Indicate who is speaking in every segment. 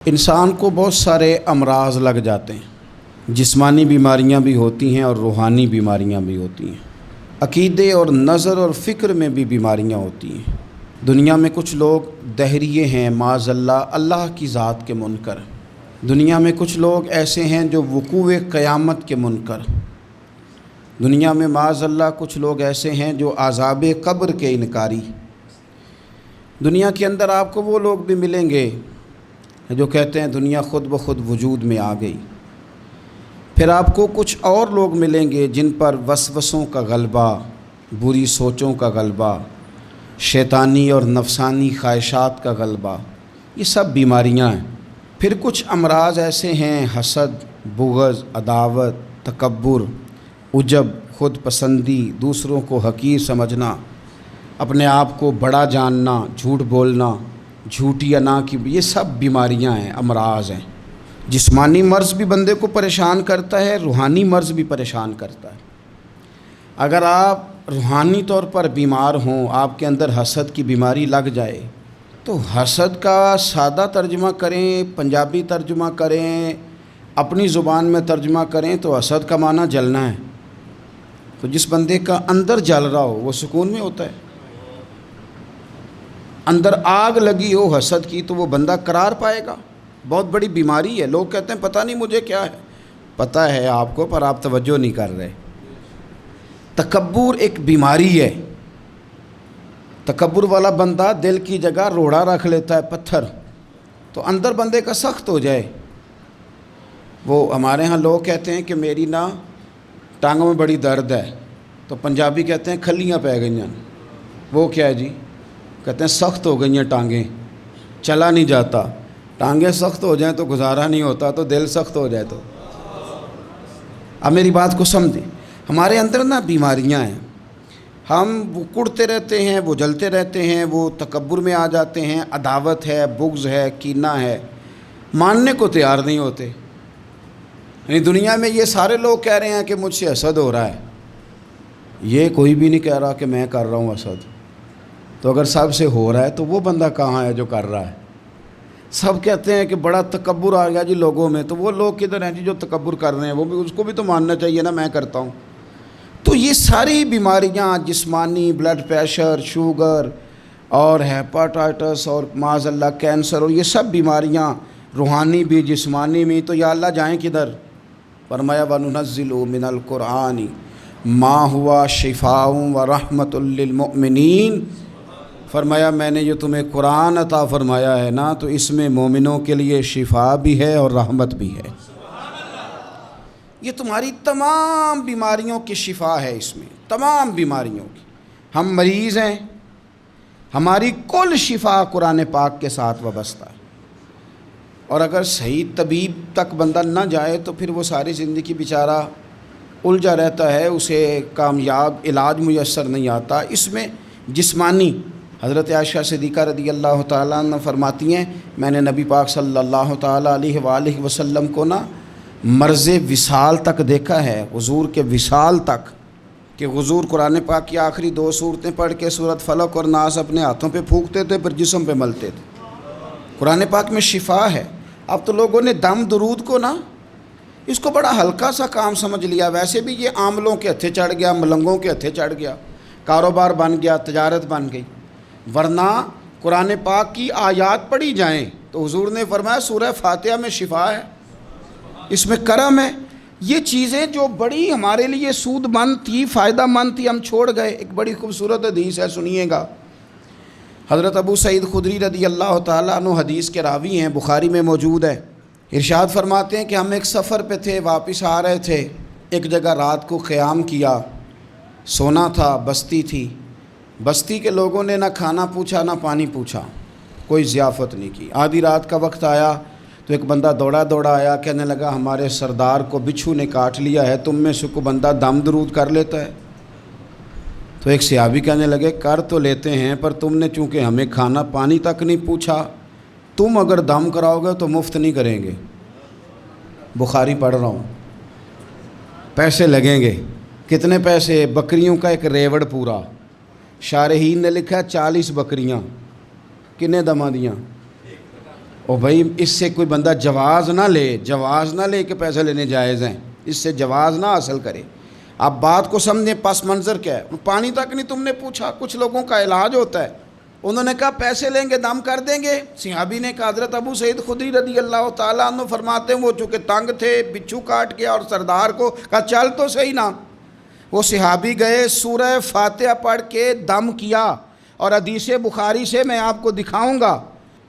Speaker 1: انسان کو بہت سارے امراض لگ جاتے ہیں، جسمانی بیماریاں بھی ہوتی ہیں اور روحانی بیماریاں بھی ہوتی ہیں، عقیدے اور نظر اور فکر میں بھی بیماریاں ہوتی ہیں۔ دنیا میں کچھ لوگ دہریے ہیں، معاذ اللہ، اللہ کی ذات کے منکر۔ دنیا میں کچھ لوگ ایسے ہیں جو وقوع قیامت کے منکر۔ دنیا میں معاذ اللہ کچھ لوگ ایسے ہیں جو عذاب قبر کے انکاری۔ دنیا کے اندر آپ کو وہ لوگ بھی ملیں گے جو کہتے ہیں دنیا خود بخود وجود میں آ گئی۔ پھر آپ کو کچھ اور لوگ ملیں گے جن پر وسوسوں کا غلبہ، بری سوچوں کا غلبہ، شیطانی اور نفسانی خواہشات کا غلبہ، یہ سب بیماریاں ہیں۔ پھر کچھ امراض ایسے ہیں، حسد، بغض، عداوت، تکبر، عجب، خود پسندی، دوسروں کو حقیر سمجھنا، اپنے آپ کو بڑا جاننا، جھوٹ بولنا، جھوٹی انا کی، یہ سب بیماریاں ہیں، امراض ہیں۔ جسمانی مرض بھی بندے کو پریشان کرتا ہے، روحانی مرض بھی پریشان کرتا ہے۔ اگر آپ روحانی طور پر بیمار ہوں، آپ کے اندر حسد کی بیماری لگ جائے تو حسد کا سادہ ترجمہ کریں، پنجابی ترجمہ کریں، اپنی زبان میں ترجمہ کریں تو حسد کا معنی جلنا ہے۔ تو جس بندے کا اندر جل رہا ہو وہ سکون میں ہوتا ہے۔ اندر آگ لگی ہو حسد کی تو وہ بندہ قرار پائے گا۔ بہت بڑی بیماری ہے۔ لوگ کہتے ہیں پتہ نہیں مجھے کیا ہے، پتہ ہے آپ کو پر آپ توجہ نہیں کر رہے۔ تکبر ایک بیماری ہے۔ تکبر والا بندہ دل کی جگہ روڑا رکھ لیتا ہے، پتھر، تو اندر بندے کا سخت ہو جائے۔ وہ ہمارے ہاں لوگ کہتے ہیں کہ میری نا ٹانگوں میں بڑی درد ہے، تو پنجابی کہتے ہیں کھلیاں پہ گئی ہیں۔ وہ کیا ہے جی؟ کہتے ہیں سخت ہو گئی ہیں ٹانگیں، چلا نہیں جاتا۔ ٹانگیں سخت ہو جائیں تو گزارا نہیں ہوتا، تو دل سخت ہو جائے تو۔ اب میری بات کو سمجھیں، ہمارے اندر نا بیماریاں ہیں، ہم وہ کڑتے رہتے ہیں، وہ جلتے رہتے ہیں، وہ تکبر میں آ جاتے ہیں، عداوت ہے، بغض ہے، کینہ ہے، ماننے کو تیار نہیں ہوتے۔ یعنی دنیا میں یہ سارے لوگ کہہ رہے ہیں کہ مجھ سے حسد ہو رہا ہے، یہ کوئی بھی نہیں کہہ رہا کہ میں کر رہا ہوں حسد۔ تو اگر سب سے ہو رہا ہے تو وہ بندہ کہاں ہے جو کر رہا ہے؟ سب کہتے ہیں کہ بڑا تکبر آ گیا جی لوگوں میں، تو وہ لوگ کدھر ہیں جی جو تکبر کر رہے ہیں؟ وہ بھی، اس کو بھی تو ماننا چاہیے نا میں کرتا ہوں۔ تو یہ ساری بیماریاں، جسمانی، بلڈ پریشر، شوگر اور ہیپاٹائٹس اور معاذ اللہ کینسر، اور یہ سب بیماریاں روحانی بھی جسمانی بھی، تو یا اللہ جائیں کدھر؟ فرمایا وَنُنَزِّلُ مِنَ الْقُرْآنِ مَا هُوَ شِفَاءٌ وَرَحْمَةٌ لِّلْمُؤْمِنِينَ۔ فرمایا میں نے جو تمہیں قرآن عطا فرمایا ہے نا، تو اس میں مومنوں کے لیے شفا بھی ہے اور رحمت بھی ہے۔ یہ تمہاری تمام بیماریوں کی شفا ہے، اس میں تمام بیماریوں کی۔ ہم مریض ہیں، ہماری کل شفا قرآن پاک کے ساتھ وابستہ ہے، اور اگر صحیح طبیب تک بندہ نہ جائے تو پھر وہ ساری زندگی بیچارہ الجھا رہتا ہے، اسے کامیاب علاج میسر نہیں آتا۔ اس میں جسمانی، حضرت عائشہ صدیقہ رضی اللہ تعالیٰ عنہ فرماتی ہیں میں نے نبی پاک صلی اللہ تعالیٰ علیہ وآلہ وسلم کو نا مرض وصال تک دیکھا ہے، حضور کے وصال تک، کہ حضور قرآن پاک کی آخری 2 سورتیں پڑھ کے سورۃ فلق اور ناس اپنے ہاتھوں پہ پھونکتے تھے، پھر جسم پہ ملتے تھے۔ قرآن پاک میں شفا ہے۔ اب تو لوگوں نے دم درود کو نا اس کو بڑا ہلکا سا کام سمجھ لیا۔ ویسے بھی یہ عاملوں کے ہتھے چڑھ گیا، ملنگوں کے ہتھے چڑھ گیا، کاروبار بن گیا، تجارت بن گئی۔ ورنہ قرآن پاک کی آیات پڑھی جائیں تو حضور نے فرمایا سورہ فاتحہ میں شفا ہے، اس میں کرم ہے۔ یہ چیزیں جو بڑی ہمارے لیے سود مند تھی، فائدہ مند تھی، ہم چھوڑ گئے۔ ایک بڑی خوبصورت حدیث ہے، سنیے گا۔ حضرت ابو سعید خدری رضی اللہ تعالیٰ عنہ حدیث کے راوی ہیں، بخاری میں موجود ہے۔ ارشاد فرماتے ہیں کہ ہم ایک سفر پہ تھے، واپس آ رہے تھے، ایک جگہ رات کو قیام کیا، سونا تھا، بستی تھی۔ بستی کے لوگوں نے نہ کھانا پوچھا نہ پانی پوچھا، کوئی ضیافت نہیں کی۔ آدھی رات کا وقت آیا تو ایک بندہ دوڑا دوڑا آیا، کہنے لگا ہمارے سردار کو بچھو نے کاٹ لیا ہے، تم میں سے کوئی بندہ دم درود کر لیتا ہے؟ تو ایک صحابی کہنے لگے کر تو لیتے ہیں، پر تم نے چونکہ ہمیں کھانا پانی تک نہیں پوچھا، تم اگر دم کراؤ گے تو مفت نہیں کریں گے۔ بخاری پڑھ رہا ہوں، پیسے لگیں گے۔ کتنے پیسے؟ بکریوں کا ایک ریوڑ پورا۔ شارحین نے لکھا 40 بکریاں، کنے دماں دیاں؟ اور بھائی اس سے کوئی بندہ جواز نہ لے کہ پیسے لینے جائز ہیں، اس سے جواز نہ حاصل کرے۔ آپ بات کو سمجھیں، پس منظر کیا ہے؟ پانی تک نہیں تم نے پوچھا۔ کچھ لوگوں کا علاج ہوتا ہے، انہوں نے کہا پیسے لیں گے دم کر دیں گے۔ صحابی نے کہا، حضرت ابو سعید خدری رضی اللہ تعالیٰ عنہ فرماتے ہیں وہ چونکہ تنگ تھے، بچھو کاٹ گیا اور سردار کو کہا چل تو صحیح نا۔ وہ صحابی گئے، سورہ فاتحہ پڑھ کے دم کیا، اور حدیث بخاری سے میں آپ کو دکھاؤں گا۔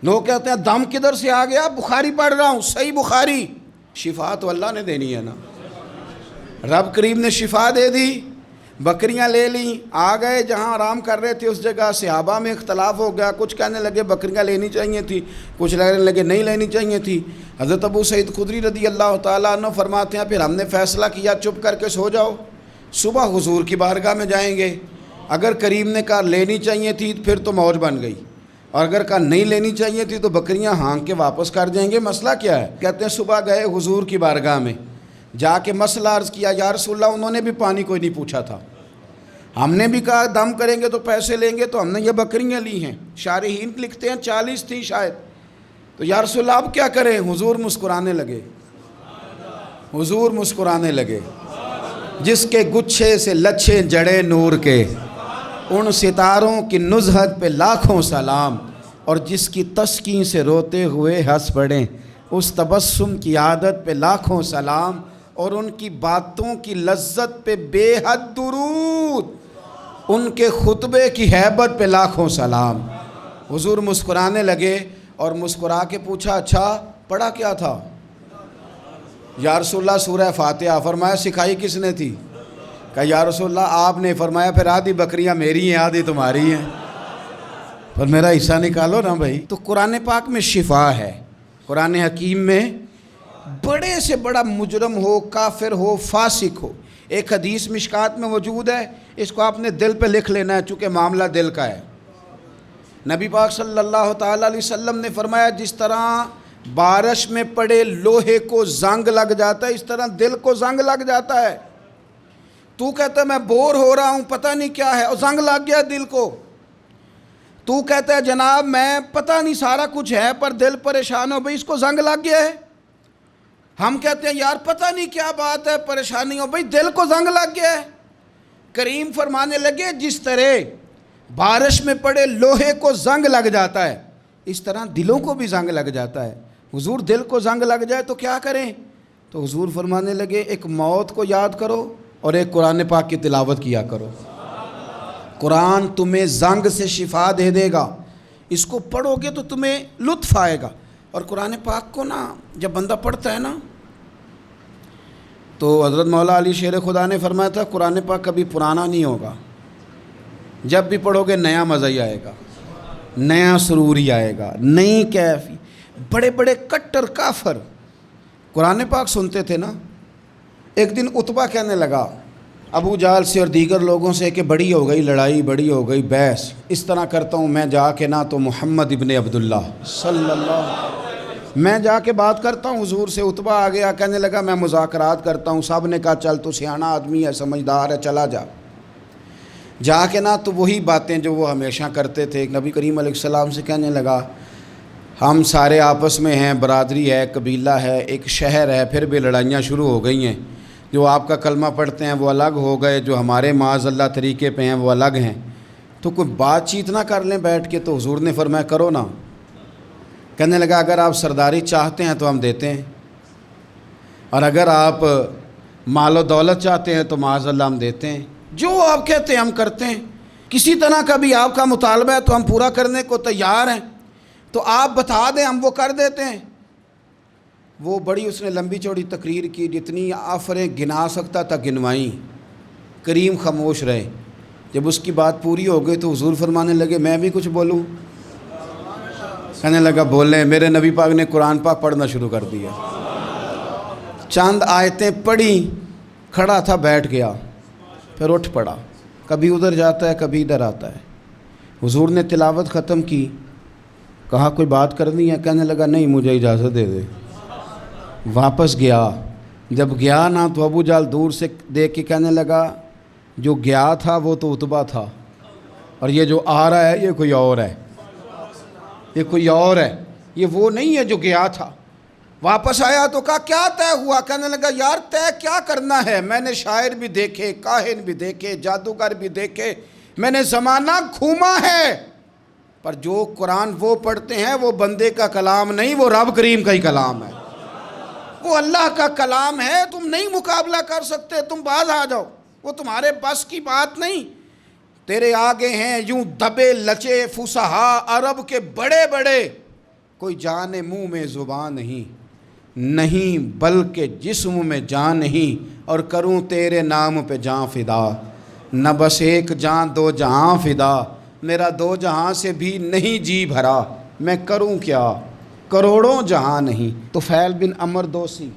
Speaker 1: لوگ کہتے ہیں دم کدھر سے آ گیا؟ بخاری پڑھ رہا ہوں، صحیح بخاری۔ شفا تو اللہ نے دینی ہے نا، رب کریم نے شفا دے دی۔ بکریاں لے لیں، آ گئے جہاں آرام کر رہے تھے اس جگہ۔ صحابہ میں اختلاف ہو گیا، کچھ کہنے لگے بکریاں لینی چاہیے تھی، کچھ کہنے لگے نہیں لینی چاہیے تھی۔ حضرت ابو سعید خدری رضی اللہ تعالیٰ عنہ فرماتے ہیں پھر ہم نے فیصلہ کیا چپ کر کے سو جاؤ، صبح حضور کی بارگاہ میں جائیں گے۔ اگر کریم نے کہا لینی چاہیے تھی پھر تو موج بن گئی، اور اگر کہا نہیں لینی چاہیے تھی تو بکریاں ہانک کے واپس کر جائیں گے۔ مسئلہ کیا ہے؟ کہتے ہیں صبح گئے حضور کی بارگاہ میں، جا کے مسئلہ عرض کیا، یا رسول اللہ انہوں نے بھی پانی کوئی نہیں پوچھا تھا، ہم نے بھی کہا دم کریں گے تو پیسے لیں گے، تو ہم نے یہ بکریاں لی ہیں۔ شارحین لکھتے ہیں 40 تھی شاید، تو یا رسول اللہ اب کیا کریں؟ حضور مسکرانے لگے، حضور مسکرانے لگے۔ جس کے گچھے سے لچھے جڑے نور کے، ان ستاروں کی نزہت پہ لاکھوں سلام، اور جس کی تسکین سے روتے ہوئے ہنس پڑیں، اس تبسم کی عادت پہ لاکھوں سلام، اور ان کی باتوں کی لذت پہ بے حد درود، ان کے خطبے کی ہیبت پہ لاکھوں سلام۔ حضور مسکرانے لگے اور مسکرا کے پوچھا اچھا پڑھا کیا تھا؟ یا رسول اللہ سورہ فاتحہ۔ فرمایا سکھائی کس نے تھی؟ کہا یا رسول اللہ آپ نے۔ فرمایا پھر آدھی بکریاں میری ہیں آدھی تمہاری ہیں، پر میرا حصہ نکالو نا بھائی۔ تو قرآن پاک میں شفا ہے، قرآن حکیم میں بڑے سے بڑا مجرم ہو، کافر ہو، فاسق ہو، ایک حدیث مشکات میں موجود ہے، اس کو آپ نے دل پہ لکھ لینا ہے چونکہ معاملہ دل کا ہے۔ نبی پاک صلی اللہ تعالیٰ علیہ وسلم نے فرمایا جس طرح بارش میں پڑے لوہے کو زنگ لگ جاتا ہے، اس طرح دل کو زنگ لگ جاتا ہے۔ تو کہتا ہے میں بور ہو رہا ہوں پتہ نہیں کیا ہے، اور زنگ لگ گیا دل کو۔ تو کہتا ہے جناب میں پتہ نہیں سارا کچھ ہے پر دل پریشان ہو، بھئی اس کو زنگ لگ گیا ہے۔ ہم کہتے ہیں یار پتہ نہیں کیا بات ہے، پریشانی ہو، بھئی دل کو زنگ لگ گیا ہے۔ کریم فرمانے لگے جس طرح بارش میں پڑے لوہے کو زنگ لگ جاتا ہے، اس طرح دلوں کو بھی زنگ لگ جاتا ہے۔ حضور دل کو زنگ لگ جائے تو کیا کریں؟ تو حضور فرمانے لگے ایک موت کو یاد کرو اور ایک قرآن پاک کی تلاوت کیا کرو، قرآن تمہیں زنگ سے شفا دے دے گا، اس کو پڑھو گے تو تمہیں لطف آئے گا۔ اور قرآن پاک کو نا جب بندہ پڑھتا ہے نا تو حضرت مولا علی شیر خدا نے فرمایا تھا قرآن پاک کبھی پرانا نہیں ہوگا، جب بھی پڑھو گے نیا مزہ ہی آئے گا، نیا سرور ہی آئے گا، نئی کیفی۔ بڑے بڑے کٹر کافر قرآن پاک سنتے تھے نا۔ ایک دن عتبہ کہنے لگا ابو جہل سے اور دیگر لوگوں سے کہ بڑی ہو گئی لڑائی، بڑی ہو گئی بحث، اس طرح کرتا ہوں میں جا کے نا تو محمد ابن عبداللہ صلی اللہ میں جا کے بات کرتا ہوں حضور سے۔ عتبہ آ گیا کہنے لگا میں مذاکرات کرتا ہوں۔ صاحب نے کہا چل تو سیانا آدمی ہے، سمجھدار ہے، چلا جا۔ جا کے نا تو وہی باتیں جو وہ ہمیشہ کرتے تھے، نبی کریم علیہ السلام سے کہنے لگا ہم سارے آپس میں ہیں، برادری ہے، قبیلہ ہے، ایک شہر ہے، پھر بھی لڑائیاں شروع ہو گئی ہیں۔ جو آپ کا کلمہ پڑھتے ہیں وہ الگ ہو گئے، جو ہمارے معاذ اللہ طریقے پہ ہیں وہ الگ ہیں، تو کوئی بات چیت نہ کر لیں بیٹھ کے۔ تو حضور نے فرمایا کرو نا۔ کہنے لگا اگر آپ سرداری چاہتے ہیں تو ہم دیتے ہیں، اور اگر آپ مال و دولت چاہتے ہیں تو معاذ اللہ ہم دیتے ہیں، جو آپ کہتے ہیں ہم کرتے ہیں، کسی طرح کا بھی آپ کا مطالبہ ہے تو ہم پورا کرنے کو تیار ہیں، تو آپ بتا دیں ہم وہ کر دیتے ہیں۔ وہ بڑی اس نے لمبی چوڑی تقریر کی، جتنی آفریں گنا سکتا تھا گنوائیں، کریم خاموش رہے۔ جب اس کی بات پوری ہو گئی تو حضور فرمانے لگے میں بھی کچھ بولوں؟ کہنے لگا بولیں۔ میرے نبی پاک نے قرآن پاک پڑھنا شروع کر دیا، چند آیتیں پڑھی، کھڑا تھا بیٹھ گیا، پھر اٹھ پڑا، کبھی ادھر جاتا ہے کبھی ادھر آتا ہے۔ حضور نے تلاوت ختم کی، کہا کوئی بات کرنی ہے؟ کہنے لگا نہیں مجھے اجازت دے دے۔ واپس گیا، جب گیا نا تو ابو جہل دور سے دیکھ کے کہنے لگا جو گیا تھا وہ تو عتبہ تھا، اور یہ جو آ رہا ہے یہ کوئی اور ہے، یہ کوئی اور ہے۔ یہ وہ نہیں ہے جو گیا تھا۔ واپس آیا تو کہا کیا طے ہوا؟ کہنے لگا یار طے کیا کرنا ہے، میں نے شاعر بھی دیکھے، کاہن بھی دیکھے، جادوگر بھی دیکھے، میں نے زمانہ گھوما ہے، پر جو قرآن وہ پڑھتے ہیں وہ بندے کا کلام نہیں، وہ رب کریم کا ہی کلام ہے، وہ اللہ کا کلام ہے۔ تم نہیں مقابلہ کر سکتے، تم باز آ جاؤ، وہ تمہارے بس کی بات نہیں۔ تیرے آگے ہیں یوں دبے لچے فصحا عرب کے بڑے بڑے، کوئی جان منہ میں زبان نہیں بلکہ جسم میں جان نہیں، اور کروں تیرے نام پہ جان فدا، نہ بس ایک جان دو جہاں فدا، میرا دو جہاں سے بھی نہیں جی بھرا، میں کروں کیا کروڑوں جہاں نہیں۔ طفیل بن عمر دوسی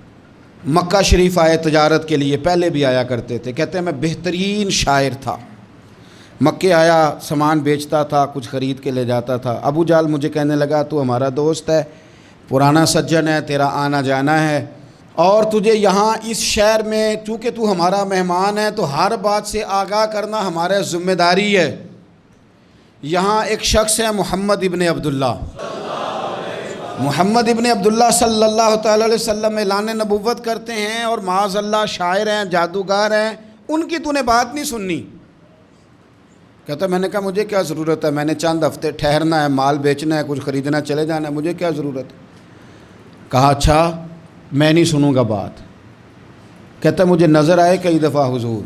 Speaker 1: مکہ شریف آئے تجارت کے لیے، پہلے بھی آیا کرتے تھے، کہتے ہیں میں بہترین شاعر تھا، مکے آیا سامان بیچتا تھا، کچھ خرید کے لے جاتا تھا۔ ابو جہل مجھے کہنے لگا تو ہمارا دوست ہے، پرانا سجن ہے، تیرا آنا جانا ہے، اور تجھے یہاں اس شہر میں چونکہ تو ہمارا مہمان ہے تو ہر بات سے آگاہ کرنا ہمارا ذمہ داری ہے۔ یہاں ایک شخص ہے محمد ابن عبداللہ، محمد ابن عبداللہ صلی اللہ تعالی علیہ وسلم اعلان نبوت کرتے ہیں، اور معاذ اللہ شاعر ہیں، جادوگر ہیں، ان کی تو نے بات نہیں سننی۔ کہتا میں نے کہا مجھے کیا ضرورت ہے، میں نے چند ہفتے ٹھہرنا ہے، مال بیچنا ہے، کچھ خریدنا، چلے جانا ہے، مجھے کیا ضرورت ہے؟ کہا اچھا میں نہیں سنوں گا بات۔ کہتا مجھے نظر آئے کئی دفعہ حضور،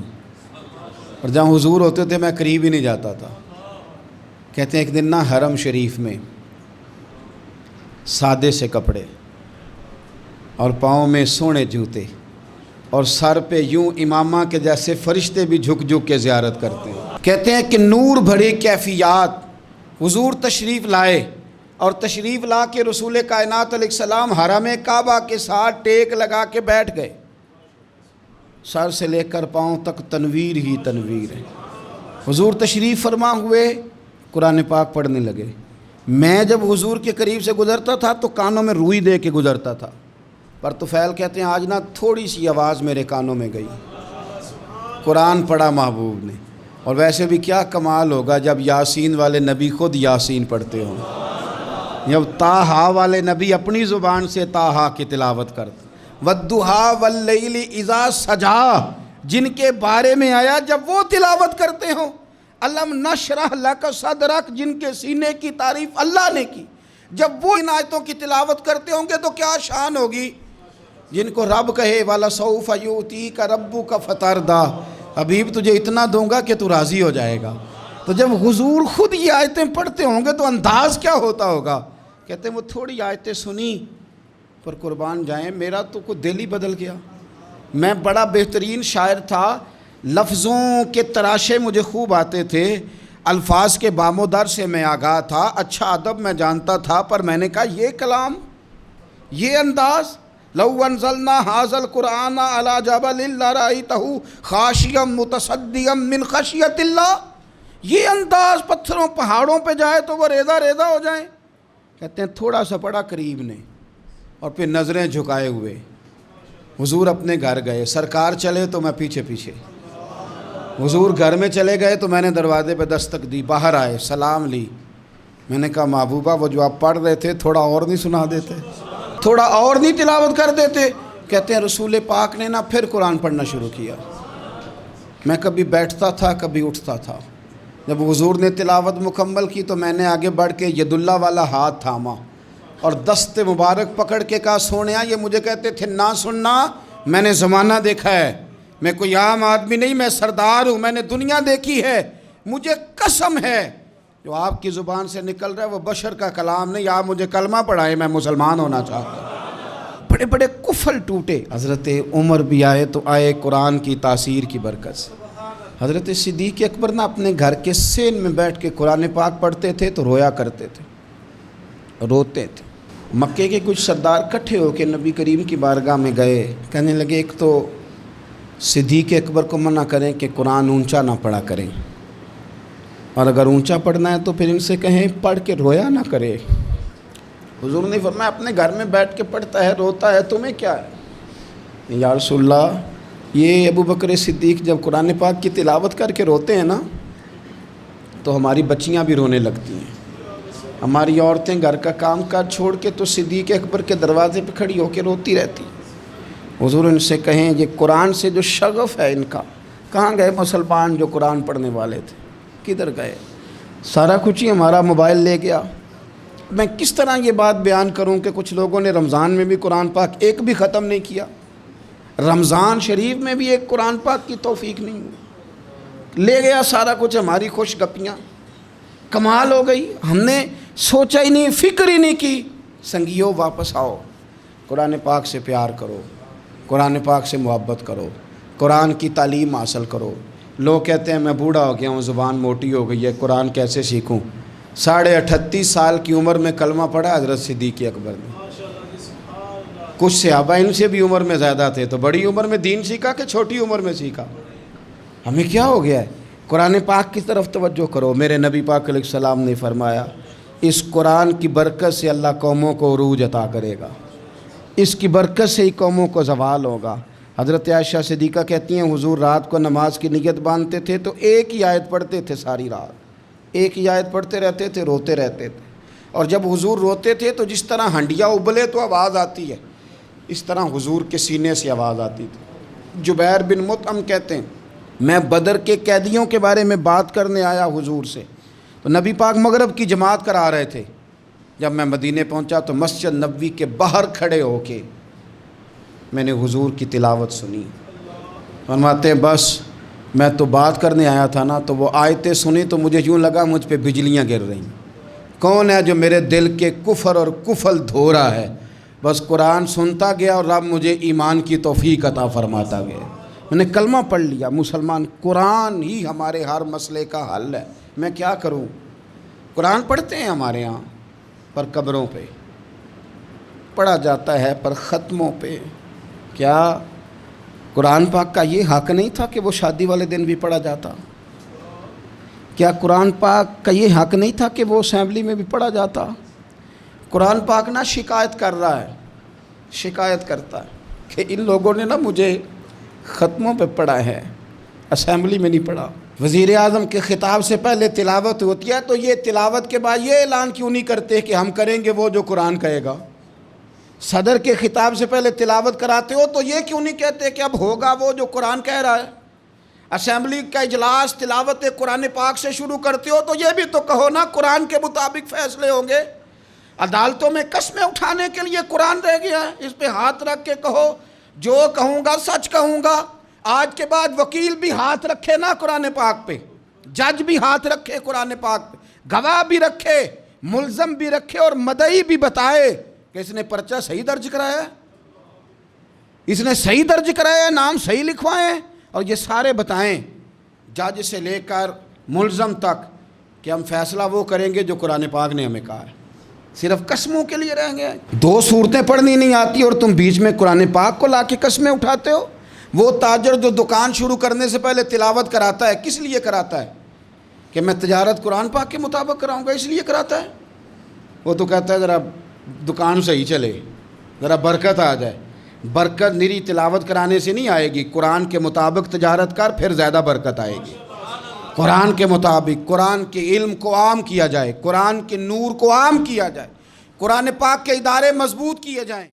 Speaker 1: اور جہاں حضور ہوتے تھے میں قریب ہی نہیں جاتا تھا۔ کہتے ہیں ایک دن نا حرم شریف میں سادے سے کپڑے اور پاؤں میں سونے جوتے اور سر پہ یوں امامہ کے جیسے فرشتے بھی جھک جھک کے زیارت کرتے ہیں۔ کہتے ہیں کہ نور بھری کیفیات حضور تشریف لائے، اور تشریف لا کے رسول کائنات علیہ السلام حرم کعبہ کے ساتھ ٹیک لگا کے بیٹھ گئے، سر سے لے کر پاؤں تک تنویر ہی تنویر ہے۔ حضور تشریف فرما ہوئے قرآن پاک پڑھنے لگے۔ میں جب حضور کے قریب سے گزرتا تھا تو کانوں میں روئی دے کے گزرتا تھا، پر طفیل کہتے ہیں آج نا تھوڑی سی آواز میرے کانوں میں گئی، قرآن پڑھا محبوب نے۔ اور ویسے بھی کیا کمال ہوگا جب یاسین والے نبی خود یاسین پڑھتے ہوں، جب طٰہٰ والے نبی اپنی زبان سے طٰہٰ کی تلاوت کرتے، وَالضُّحَىٰ وَاللَّيْلِ اِذَا سَجَىٰ جن کے بارے میں آیا جب وہ تلاوت کرتے ہوں، الم نشرح لک صدرک جن کے سینے کی تعریف اللہ نے کی، جب وہ ان آیتوں کی تلاوت کرتے ہوں گے تو کیا شان ہوگی، جن کو رب کہے وَلَسَوْفَ يُؤْتِيكَ رَبُّكَ فَتَرْضَىٰ حبیب تجھے اتنا دوں گا کہ تو راضی ہو جائے گا۔ تو جب حضور خود یہ آیتیں پڑھتے ہوں گے تو انداز کیا ہوتا ہوگا۔ کہتے ہیں وہ تھوڑی آیتیں سنی پر قربان جائیں میرا تو کوئی دل ہی بدل گیا۔ میں بڑا بہترین شاعر تھا، لفظوں کے تراشے مجھے خوب آتے تھے، الفاظ کے بام و در سے میں آگاہ تھا، اچھا ادب میں جانتا تھا، پر میں نے کہا یہ کلام، یہ انداز، لو انزلنا هذا القرآن على جبل لرأيته خاشعا متصدعا من خشیۃ اللہ، یہ انداز پتھروں پہاڑوں پہ جائے تو وہ ریزہ ریزہ ہو جائیں۔ کہتے ہیں تھوڑا سا پڑا قریب نے، اور پھر نظریں جھکائے ہوئے حضور اپنے گھر گئے، سرکار چلے تو میں پیچھے پیچھے، حضور گھر میں چلے گئے تو میں نے دروازے پہ دستک دی، باہر آئے، سلام لی، میں نے کہا محبوبہ وہ جو آپ پڑھ رہے تھے تھوڑا اور نہیں سنا دیتے، تھوڑا اور نہیں تلاوت کر دیتے؟ کہتے ہیں رسول پاک نے نا پھر قرآن پڑھنا شروع کیا، میں کبھی بیٹھتا تھا کبھی اٹھتا تھا، جب حضور نے تلاوت مکمل کی تو میں نے آگے بڑھ کے ید اللہ والا ہاتھ تھاما اور دست مبارک پکڑ کے کہا سونیا، یہ مجھے کہتے تھے نہ سننا، میں نے زمانہ دیکھا ہے، میں کوئی عام آدمی نہیں، میں سردار ہوں، میں نے دنیا دیکھی ہے، مجھے قسم ہے جو آپ کی زبان سے نکل رہا ہے وہ بشر کا کلام نہیں، آپ مجھے کلمہ پڑھائے، میں مسلمان ہونا چاہتا ہوں۔ بڑے بڑے کفل ٹوٹے۔ حضرت عمر بھی آئے تو آئے قرآن کی تاثیر کی برکت سے۔ حضرت صدیق اکبر نہ اپنے گھر کے سین میں بیٹھ کے قرآن پاک پڑھتے تھے تو رویا کرتے تھے، روتے تھے۔ مکے کے کچھ سردار کٹھے ہو کے نبی کریم کی بارگاہ میں گئے، کہنے لگے ایک تو صدیق اکبر کو منع کریں کہ قرآن اونچا نہ پڑھا کریں، اور اگر اونچا پڑھنا ہے تو پھر ان سے کہیں پڑھ کے رویا نہ کرے۔ حضور نے فرمایا اپنے گھر میں بیٹھ کے پڑھتا ہے، روتا ہے، تمہیں کیا ہے؟ یا رسول اللہ یہ ابو بکر صدیق جب قرآن پاک کی تلاوت کر کے روتے ہیں نا تو ہماری بچیاں بھی رونے لگتی ہیں۔ ہماری عورتیں گھر کا کام کاج چھوڑ کے تو صدیق اکبر کے دروازے پہ کھڑی ہو کے روتی رہتی. حضور ان سے کہیں یہ قرآن سے جو شغف ہے ان کا، کہاں گئے مسلمان جو قرآن پڑھنے والے تھے؟ کدھر گئے؟ سارا کچھ ہی ہمارا موبائل لے گیا. میں کس طرح یہ بات بیان کروں کہ کچھ لوگوں نے رمضان میں بھی قرآن پاک ایک بھی ختم نہیں کیا، رمضان شریف میں بھی ایک قرآن پاک کی توفیق نہیں ہوئی. لے گیا سارا کچھ، ہماری خوش گپیاں. کمال ہو گئی، ہم نے سوچا ہی نہیں، فکر ہی نہیں کی. سنگیو واپس آؤ، قرآن پاک سے پیار کرو، قرآن پاک سے محبت کرو، قرآن کی تعلیم حاصل کرو. لوگ کہتے ہیں میں بوڑھا ہو گیا ہوں، زبان موٹی ہو گئی ہے، قرآن کیسے سیکھوں؟ 38.5 سال کی عمر میں کلمہ پڑھا حضرت صدیق اکبر نے. کچھ صحابہ ان سے بھی عمر میں زیادہ تھے، تو بڑی عمر میں دین سیکھا کہ چھوٹی عمر میں سیکھا؟ ہمیں کیا ہو گیا ہے؟ قرآن پاک کی طرف توجہ کرو. میرے نبی پاک علیہ السلام نے فرمایا اس قرآن کی برکت سے اللہ قوموں کو عروج عطا کرے گا، اس کی برکت سے ہی قوموں کو زوال ہوگا. حضرت عائشہ صدیقہ کہتی ہیں حضور رات کو نماز کی نیت باندھتے تھے تو ایک ہی آیت پڑھتے تھے ساری رات، ایک ہی آیت پڑھتے رہتے تھے، روتے رہتے تھے. اور جب حضور روتے تھے تو جس طرح ہنڈیا ابلے تو آواز آتی ہے، اس طرح حضور کے سینے سے آواز آتی تھی. جبیر بن مطعم کہتے ہیں میں بدر کے قیدیوں کے بارے میں بات کرنے آیا حضور سے، تو نبی پاک مغرب کی جماعت کرا رہے تھے. جب میں مدینے پہنچا تو مسجد نبوی کے باہر کھڑے ہو کے میں نے حضور کی تلاوت سنی. فرماتے ہیں بس میں تو بات کرنے آیا تھا نا، تو وہ آیتیں سنی تو مجھے یوں لگا مجھ پہ بجلیاں گر رہی. کون ہے جو میرے دل کے کفر اور کفل دھو رہا ہے؟ بس قرآن سنتا گیا اور رب مجھے ایمان کی توفیق عطا فرماتا گیا. میں نے کلمہ پڑھ لیا، مسلمان. قرآن ہی ہمارے ہر مسئلے کا حل ہے. میں کیا کروں؟ قرآن پڑھتے ہیں ہمارے ہاں، پر قبروں پہ پڑھا جاتا ہے، پر ختموں پہ. کیا قرآن پاک کا یہ حق نہیں تھا کہ وہ شادی والے دن بھی پڑھا جاتا؟ کیا قرآن پاک کا یہ حق نہیں تھا کہ وہ اسمبلی میں بھی پڑھا جاتا؟ قرآن پاک نہ شکایت کر رہا ہے، شکایت کرتا ہے کہ ان لوگوں نے نا مجھے ختموں پہ پڑھا ہے، اسمبلی میں نہیں پڑھا. وزیر اعظم کے خطاب سے پہلے تلاوت ہوتی ہے تو یہ تلاوت کے بعد یہ اعلان کیوں نہیں کرتے کہ ہم کریں گے وہ جو قرآن کہے گا؟ صدر کے خطاب سے پہلے تلاوت کراتے ہو تو یہ کیوں نہیں کہتے کہ اب ہوگا وہ جو قرآن کہہ رہا ہے؟ اسمبلی کا اجلاس تلاوت قرآن پاک سے شروع کرتے ہو تو یہ بھی تو کہو نا قرآن کے مطابق فیصلے ہوں گے. عدالتوں میں قسمیں اٹھانے کے لیے قرآن رہ گیا ہے، اس پہ ہاتھ رکھ کے کہو جو کہوں گا سچ کہوں گا. آج کے بعد وکیل بھی ہاتھ رکھے نا قرآن پاک پہ، جج بھی ہاتھ رکھے قرآن پاک پہ، گواہ بھی رکھے، ملزم بھی رکھے، اور مدعی بھی بتائے کہ اس نے پرچہ صحیح درج کرایا ہے، اس نے صحیح درج کرایا ہے، نام صحیح لکھوائے، اور یہ سارے بتائیں جج سے لے کر ملزم تک کہ ہم فیصلہ وہ کریں گے جو قرآن پاک نے ہمیں کہا ہے. صرف قسموں کے لیے رہیں گے. 2 صورتیں پڑھنی نہیں آتی اور تم بیچ میں قرآن پاک کو لا کے قسمیں اٹھاتے ہو. وہ تاجر جو دکان شروع کرنے سے پہلے تلاوت کراتا ہے کس لیے کراتا ہے؟ کہ میں تجارت قرآن پاک کے مطابق کراؤں گا، اس لیے کراتا ہے. وہ تو کہتا ہے ذرا دکان صحیح چلے، ذرا برکت آ جائے. برکت نری تلاوت کرانے سے نہیں آئے گی، قرآن کے مطابق تجارت کر پھر زیادہ برکت آئے گی. قرآن کے مطابق قرآن کے علم کو عام کیا جائے، قرآن کے نور کو عام کیا جائے، قرآن پاک کے ادارے مضبوط کیے جائیں.